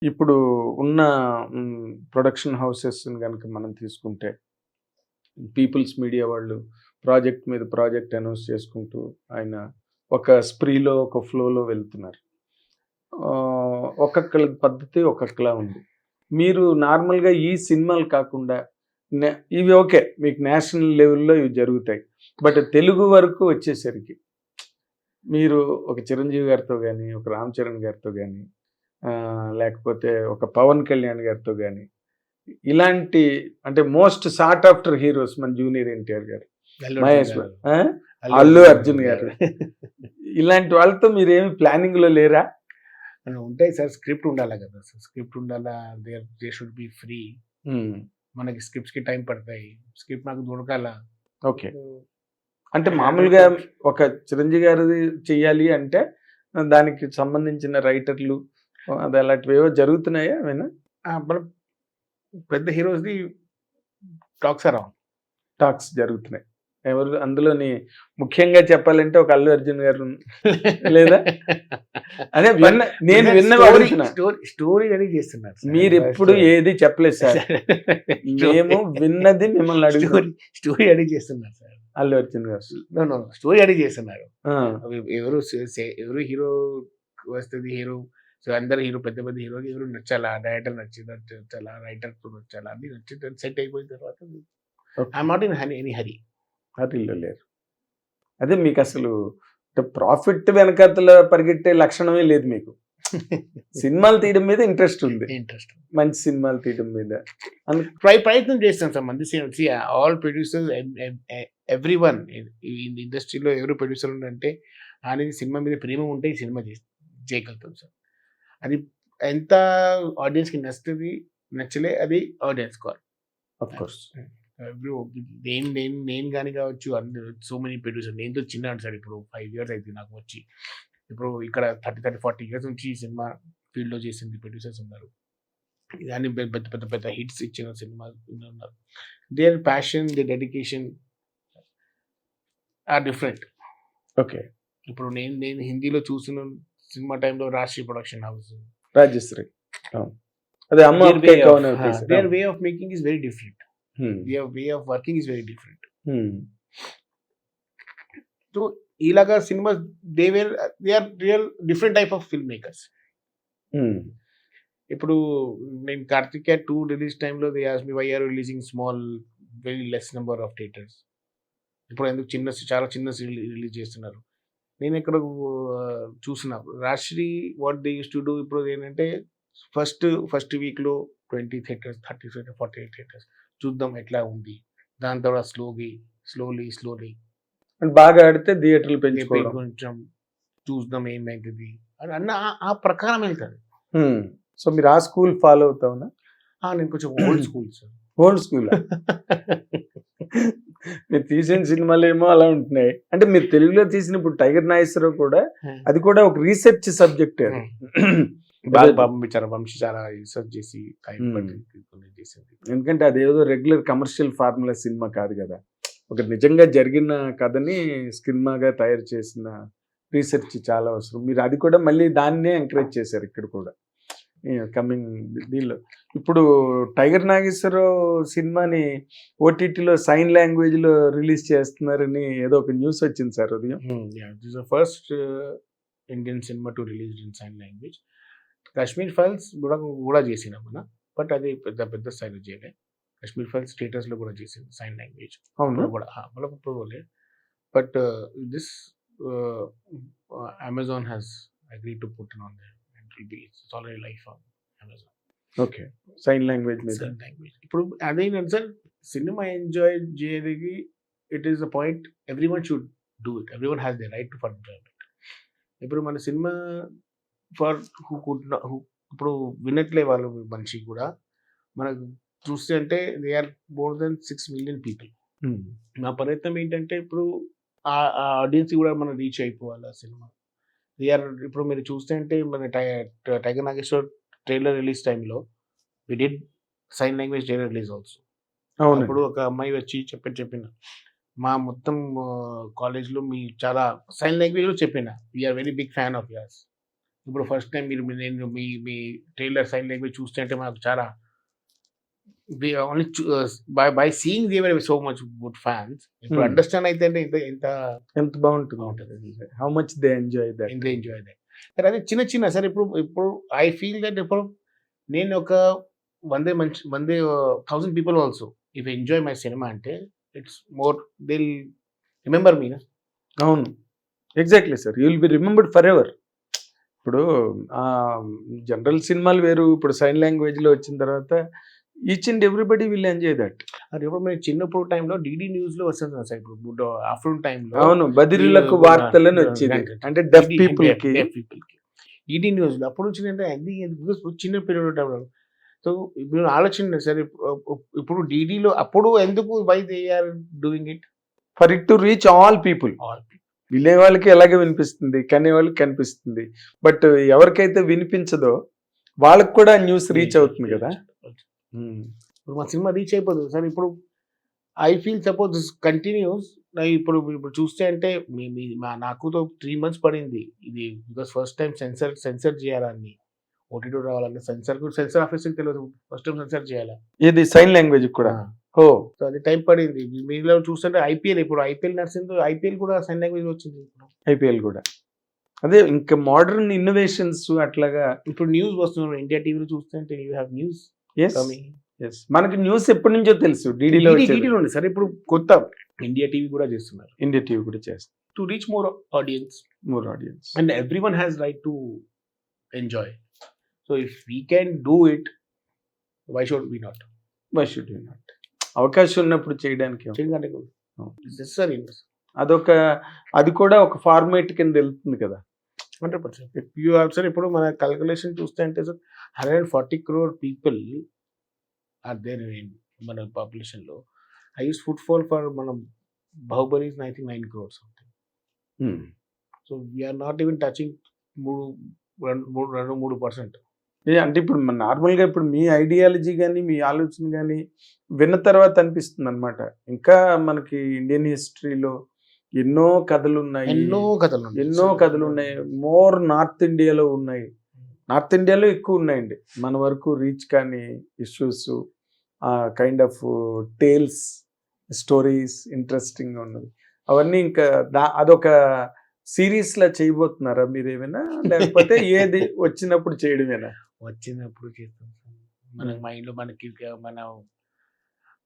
ఇప్పుడు ఉన్న ప్రొడక్షన్ హౌసెస్‌ని గనుక మనం తీసుకుంటే, పీపుల్స్ మీడియా వాళ్ళు ప్రాజెక్ట్ మీద ప్రాజెక్ట్ అనౌన్స్ చేసుకుంటూ, ఆయన ఒక స్ప్రీలో, ఒక ఫ్లోలో వెళ్తున్నారు. ఒక్కొక్కళ్ళ పద్ధతి ఒక్కొక్కలా ఉంది. మీరు నార్మల్‌గా ఈ సినిమాలు కాకుండా నే ఇవి ఓకే. మీకు నేషనల్ లెవెల్‌లో ఇవి జరుగుతాయి. బట్ తెలుగు వరకు వచ్చేసరికి మీరు ఒక 'చిరంజీవి' గారితో గాని, ఒక 'రామ్ చరణ్' గారితో గాని, లేకపోతే ఒక 'పవన్ కళ్యాణ్' గారితో గాని, ఇలాంటి అంటే మోస్ట్ సాట్ ఆఫ్టర్ హీరోస్ మన జూనియర్ ఎన్టీఆర్ గారు, మహేష్ అల్లు అర్జున్ గారు, ఇలాంటి వాళ్ళతో మీరేమి ప్లానింగ్‌లో లేరా? ఉంటాయి సార్. స్క్రిప్ట్ ఉండాలి కదా సార్. స్క్రిప్ట్ ఉండాలా. They should be free. మనకి స్క్రిప్ట్స్‌కి టైం పడతాయి. స్క్రిప్ట్ నాకు దొరకాల. ఓకే. అంటే మామూలుగా ఒక 'చిరంజీవి' గారిది చెయ్యాలి అంటే దానికి సంబంధించిన రైటర్లు అది అలాంటివేవో జరుగుతున్నాయా ఏమైనా? మనం పెద్ద హీరోస్‌ది టాక్స్ జరుగుతున్నాయి. ఎవరు అందులోని ముఖ్యంగా చెప్పాలంటే ఒక 'అల్లు అర్జున్' గారు లేదా? అదే నేను విన్న స్టోరీ రెడీ చేస్తున్నారు. మీరెప్పుడు ఏది చెప్పలేదు సార్. మేము విన్నది మిమ్మల్ని అడుగుతాం. స్టోరీ రెడీ చేస్తున్నారు సార్ 'అల్లు అర్జున్' గారు. స్టోరీ రెడీ చేస్తున్నారు. ఎవరు హీరో వస్తుంది, హీరో సో అందరు హీరో పెద్ద పెద్ద హీరోకి ఎవరు నచ్చాలా, డైరెక్టర్ నచ్చాలా, రైటర్ నచ్చాలా, అన్ని నచ్చి సెట్ అయిపోయిన తర్వాత ఐఎమ్ నాట్ ఇన్ ఎనీ హరీ. హరీలో లేరు. అదే మీకు అసలు ప్రాఫిట్ వెనకాతల పరిగెట్టే లక్షణమే లేదు మీకు. సినిమాలు తీయడం మీద ఇంట్రెస్ట్ ఉంది. మంచి సినిమాలు తీయడం మీద ప్రయత్నం చేస్తాం సార్. మంది ఆల్ ప్రొడ్యూసర్స్, ఎవ్రీ వన్ ఇండస్ట్రీలో ఎవరు ప్రొడ్యూసర్ ఉందంటే అనేది సినిమా మీద ప్రేమ ఉంటే ఈ సినిమా చేయగలుగుతాం సార్. అది ఎంత ఆడియన్స్కి నచ్చుతుంది నచ్చలే అది ఆడియన్స్ కాల్. ఆఫ్ కోర్స్ నేను కానీ కావచ్చు, సో మెనీ ప్రొడ్యూసర్. నేను చిన్నాడు సార్. ఇప్పుడు 5 years అయితే నాకు వచ్చి, ఇప్పుడు ఇక్కడ 30-40 years నుంచి ఈ సినిమా ఫీల్డ్లో చేసింది ప్రొడ్యూసర్స్ ఉన్నారు. దాన్ని పెద్ద పెద్ద పెద్ద హిట్స్ ఇచ్చిన సినిమా ఉన్నారు. Their passion, they dedication are different. Okay. ఇప్పుడు నేను హిందీలో చూసిన సినిమా టైంలో రాష్ట్రీయ production house, Rajshri, their way of making is very different. Their way of working is very different. So ilaga cinemas, they are real different type of filmmakers. ఇప్పుడు నేను Karthikeya 2 release టైంలో they asked me why are releasing small, very less number of theatres. ఇప్పుడు ఎందుకు చాలా చిన్న release చేస్తున్నారు. నేను ఇక్కడ చూసిన రాశ్రీ what they use to do. ఇప్పుడు ఏంటంటే ఫస్ట్ వీక్లో 20 థియేటర్స్, 30 థియేటర్స్, 40 థియేటర్స్ చూద్దాం ఎట్లా ఉంది. దాని తర్వాత స్లోలీ బాగా ఆడితే థియేటర్లు పెంచుకోవడం, కొంచెం చూద్దాం ఏమైతుంది అని అన్న ఆ ప్రకారం వెళ్తారు. సో మీరు ఆ స్కూల్ ఫాలో అవుతావునా? నేను కొంచెం old school sir. Old school. మీరు తీసిన సినిమాలు ఏమో అలా ఉంటున్నాయి. అంటే మీరు తెలుగులో తీసిన ఇప్పుడు 'టైగర్ నాగేశ్వరరావు' కూడా అది కూడా ఒక రీసెర్చ్ సబ్జెక్ట్. వంశీ చాలా రీసెర్చ్ చేసి ఎందుకంటే అదేదో రెగ్యులర్ కమర్షియల్ ఫార్ములా సినిమా కాదు కదా. ఒక నిజంగా జరిగిన కథని సినిమాగా తయారు చేసిన రీసెర్చ్ చాలా అవసరం. మీరు అది కూడా మళ్ళీ దాన్నే ఎంకరేజ్ చేశారు ఇక్కడ కూడా కమింగ్ దీనిలో. ఇప్పుడు 'టైగర్ నాగేశ్వరరావు' సినిమాని ఓటీటీలో సైన్ లాంగ్వేజ్లో రిలీజ్ చేస్తున్నారని ఏదో ఒక న్యూస్ వచ్చింది సార్ ఉదయం. First Indian cinema to release in sign language. Kashmir files కూడా చేసినాం మన, బట్ అది పెద్ద స్థాయిలో చేయలే. కాశ్మీర్ ఫైల్స్ థియేటర్స్లో కూడా చేసింది సైన్ లాంగ్వేజ్. అవును కూడా అప్రూవలే. But this Amazon has agree to put on there. It's already live on Amazon. Okay. Sign language మీద. ఇప్పుడు అదేంటంటే సార్, సినిమా ఎంజాయ్ చేయడానికి it is a point. Everyone should do it. Everyone has the right for enjoyment. ఇప్పుడు మన cinema for ఇప్పుడు వినట్లే వాళ్ళు మనిషి కూడా మనకు చూస్తే అంటే they are more than 6 million people. నా ప్రయత్నం ఏంటంటే ఇప్పుడు ఆ ఆడియన్స్ కూడా మనం రీచ్ అయిపోవాలి ఆ సినిమా. ఇప్పుడు మీరు చూస్తే అంటే మన 'టైగర్ నాగేశ్వర్' ట్రైలర్ రిలీజ్ టైంలో we did sign language trailer release also. అప్పుడు ఒక అమ్మాయి వచ్చి చెప్పిన మా మొత్తం కాలేజ్లో మీ చాలా సైన్ లాంగ్వేజ్లో చెప్పిన we are very big fan of yours. ఇప్పుడు ఫస్ట్ టైం నేను మీ ట్రైలర్ సైన్ లాంగ్వేజ్ చూస్తే అంటే మనకు చాలా only by seeing they were so much good fans. ఇప్పుడు అండర్స్టాండ్ అయితే అంటే ఎంత ఎంత బాగుంటుంది, how much they enjoy that. Enjoy that. సరే అదే చిన్న సరే ఇప్పుడు ఐ ఫీల్ దట్ ఇప్పుడు నేను ఒక 1000 people also if enjoy my సినిమా అంటే it's more they remember me. అవును, exactly sir, you will be remembered for ever. ఇప్పుడు జనరల్ సినిమాలు వేరు, ఇప్పుడు సైన్ లాంగ్వేజ్లో వచ్చిన తర్వాత each and everybody will enjoy that. అది ఇప్పుడు మేము చిన్నప్పుడు టైంలో డిడి న్యూస్లో వస్తుంది సార్, ఇప్పుడు ఆఫ్టర్నూన్ టైంలో. అవును, బదిరీలకు వార్తలను వచ్చేది, అంటే డెఫ్ పీపుల్కి. డిడి న్యూస్లో అప్పుడు వచ్చిందంటే అది చిన్న పీరియడ్ టైంలో. సో ఇప్పుడు ఆలోచన సార్, ఇప్పుడు డిడిలో అప్పుడు ఎందుకు why they are doing it for it to reach all people. వినే వాళ్ళకి ఎలాగే వినిపిస్తుంది, కనే వాళ్ళకి కనిపిస్తుంది, బట్ ఎవరికైతే వినిపించదో వాళ్ళకి కూడా న్యూస్ రీచ్ అవుతుంది కదా. ఇప్పుడు మా సినిమా రీచ్ అయిపోతుంది సార్. ఇప్పుడు ఐ ఫీల్ సపోజ్ కంటిన్యూస్ ఇప్పుడు చూస్తే అంటే నాకు 3 months పడింది ఇది, బికాస్ ఫస్ట్ టైం సెన్సర్ చేయాలని, ఓటీటీ రావాలంటే సెన్సర్ ఆఫీసర్కి తెలియదు ఫస్ట్ టైం సెన్సర్ చేయాలి, ఇది సైన్ లాంగ్వేజ్ కూడా. ఓ, సో అది టైం పడింది. మీలో చూస్తుంటే ఐపీఎల్, ఇప్పుడు ఐపీఎల్ నడిచింది, ఐపీఎల్ కూడా సైన్ లాంగ్వేజ్ వచ్చింది. ఐపీఎల్ కూడా అదే, ఇంకా మోడర్న్ ఇన్నోవేషన్స్ అట్లాగా. ఇప్పుడు న్యూస్ వస్తున్నారు ఇండియా టీవీలో చూస్తుంటే, యూ హ్యావ్ న్యూస్. మనకి న్యూస్ ఎప్పటి నుంచో తెలుసు, డీడీలో ఉంది సార్. ఇప్పుడు కొత్త ఇండియా టీవీ కూడా చేస్తున్నారు, ఇండియా టీవీ కూడా చేస్తారు, to reach more audience and everyone has right to enjoy. So if we can do it, why should we not? అవకాశం ఉన్నప్పుడు చేయడానికి అది కూడా ఒక ఫార్మేట్ కింద వెళ్తుంది కదా. 100%. సార్ ఇప్పుడు మన క్యాల్కులేషన్ చూస్తే అంటే sir 140 crore people are there in మన పాపులేషన్లో. హైయెస్ట్ ఫుట్ఫాల్ ఫర్ మనం Baahubali is 9 crores. So we are not even touching 3%. అంటే ఇప్పుడు నార్మల్గా ఇప్పుడు మీ ఐడియాలజీ కానీ మీ ఆలోచన కానీ విన్న తర్వాత అనిపిస్తుంది అనమాట, ఇంకా మనకి ఇండియన్ హిస్టరీలో ఎన్నో కథలు ఉన్నాయి, మోర్ నార్త్ ఇండియాలో ఉన్నాయి, నార్త్ ఇండియాలో ఎక్కువ ఉన్నాయండి. మన వరకు రీచ్ కానీ issues, kind of tales, stories ఇంట్రెస్టింగ్గా ఉన్నది. అవన్నీ ఇంకా అదొక సిరీస్లా చేయబోతున్నారా మీరు ఏమైనా, లేకపోతే ఏది వచ్చినప్పుడు చేయడమేనా? వచ్చినప్పుడు చేస్తాం సార్. మన మైండ్లో మనకి మన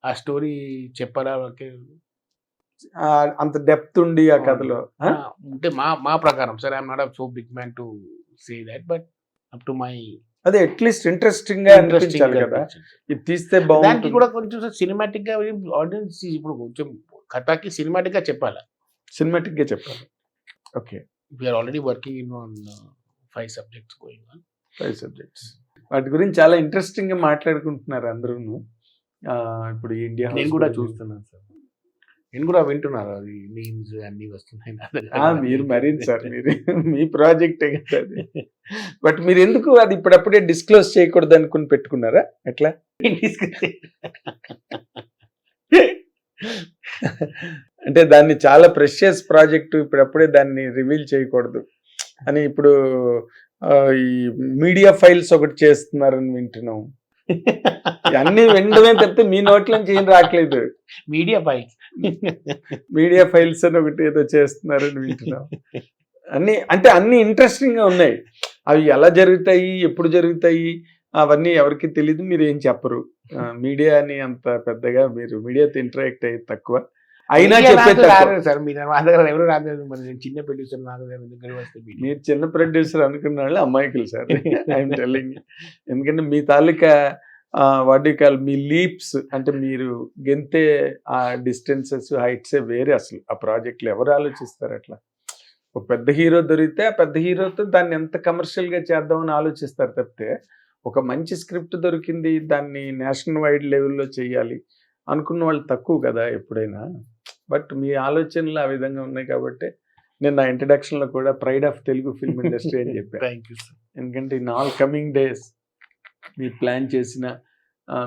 ఆ స్టోరీ చెప్పాలా, అంత డెప్త్ ఉండి ఆ కథలో అంటే మా ప్రకారం sir. I'm not so big man to say that, but up to my, అదే అట్లీస్ట్ ఇంట్రెస్టింగ్ గా అనిపించాలి కదా, ఇది తీస్తే బాగుంటుంది. దానికి కూడా కొంచెం సినిమాటిక్ గా ఆడియన్స్ ఇప్పుడు కొంచెం కథకి సినిమాటిక్ గా చెప్పాలి. Okay, we are already working in on 5 subjects going on. 5 subjects, వాటి గురించి చాలా ఇంట్రెస్టింగ్ గా మాట్లాడుకుంటున్నారు అందరూ. ఇప్పుడు ఇండియా నేను కూడా చూస్తున్నాను సార్, నేను కూడా వింటున్నారు, అది మీమ్స్ అన్ని వస్తున్నాయి. మీరు మరీ సార్, మీరు మీ ప్రాజెక్టే కదా అది. బట్ మీరు ఎందుకు అది ఇప్పుడప్పుడే డిస్క్లోజ్ చేయకూడదు అనుకుని పెట్టుకున్నారా ఎట్లా? అంటే దాన్ని చాలా ప్రెషియస్ ప్రాజెక్టు, ఇప్పుడప్పుడే దాన్ని రివీల్ చేయకూడదు అని ఇప్పుడు ఈ మీడియా ఫైల్స్ ఒకటి చేస్తున్నారని వింటున్నాం. అన్ని వినడమే తప్పితే మీ నోట్లోంచి ఏం రావట్లేదు. మీడియా ఫైల్స్ అని ఒకటి ఏదో చేస్తున్నారని వింటున్నాం. అన్ని ఇంట్రెస్టింగ్ గా ఉన్నాయి. అవి ఎలా జరుగుతాయి, ఎప్పుడు జరుగుతాయి అవన్నీ ఎవరికి తెలియదు, మీరు ఏం చెప్పరు. మీడియాని అంత పెద్దగా మీరు మీడియాతో ఇంటరాక్ట్ అయ్యేది తక్కువ, అయినా చెప్పేది సార్. ఎవరు రాలేదు, చిన్న ప్రొడ్యూసర్. మీరు చిన్న ప్రొడ్యూసర్ అనుకున్న వాళ్ళు అమాయకులు సార్, ఐఎమ్ టెల్లింగ్. ఎందుకంటే మీ తాలూకా వాట్ యు కాల్, మీ లీప్స్ అంటే మీరు గెంతే ఆ డిస్టెన్సెస్, హైట్సే వేరే. అసలు ఆ ప్రాజెక్టులు ఎవరు ఆలోచిస్తారు అట్లా? ఒక పెద్ద హీరో దొరికితే ఆ పెద్ద హీరోతో దాన్ని ఎంత కమర్షియల్గా చేద్దామని ఆలోచిస్తారు తప్పితే, ఒక మంచి స్క్రిప్ట్ దొరికింది దాన్ని నేషనల్ వైడ్ లెవెల్లో చేయాలి అనుకున్న వాళ్ళు తక్కువ కదా ఎప్పుడైనా. బట్ మీ ఆలోచనలు ఆ విధంగా ఉన్నాయి కాబట్టి నేను నా ఇంట్రడక్షన్లో కూడా pride of Telugu film industry అని చెప్పాను. Thank you sir. ఎందుకంటే ఇన్ ఆల్ కమింగ్ డేస్ మీరు ప్లాన్ చేసిన,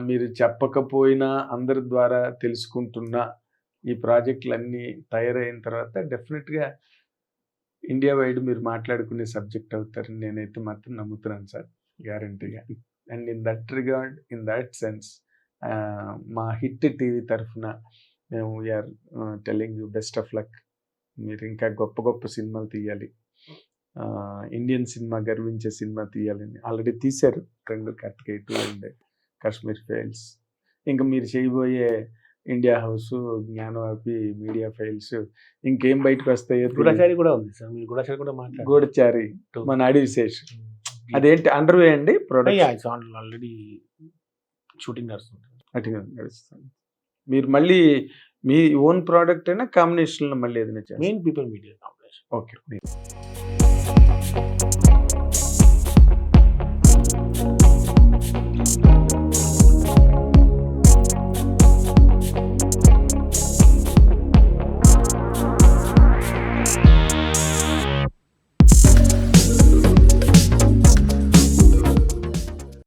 మీరు చెప్పకపోయినా అందరి ద్వారా తెలుసుకుంటున్న ఈ ప్రాజెక్టులన్నీ తయారైన తర్వాత డెఫినెట్గా ఇండియా వైడ్ మీరు మాట్లాడుకునే సబ్జెక్ట్ అవుతారని నేనైతే మాత్రం నమ్ముతున్నాను సార్, గ్యారంటీగా. And in that regard, in that sense, మా హిట్ టీవీ తరఫున మేము we are telling you best of luck. మీరు ఇంకా గొప్ప గొప్ప సినిమాలు తీయాలి, ఇండియన్ సినిమా గర్వించే సినిమా తీయాలని ఆల్రెడీ తీశారు 2 కార్తికేయ అండ్ కాశ్మీర్ ఫైల్స్. ఇంకా మీరు చేయబోయే India house, Gyanvapi, media files, ఇంకేం బయటకు వస్తాయో. గూఢచారి కూడా ఉంది సార్, మీరు గూఢచారి కూడా మాట్లాడారు. గూఢచారి మన అడవి విశేష్, అదేంటి అండర్వే అండి ప్రొడక్ట్? ఆల్రెడీ షూటింగ్ నడుస్తుంది. అటుగా నడుస్తుంది. మీరు మళ్ళీ మీ ఓన్ ప్రోడక్ట్ అయినా కాంబినేషన్లో మళ్ళీ ఏదైనా చేస్తారు? Main people media combination. Okay.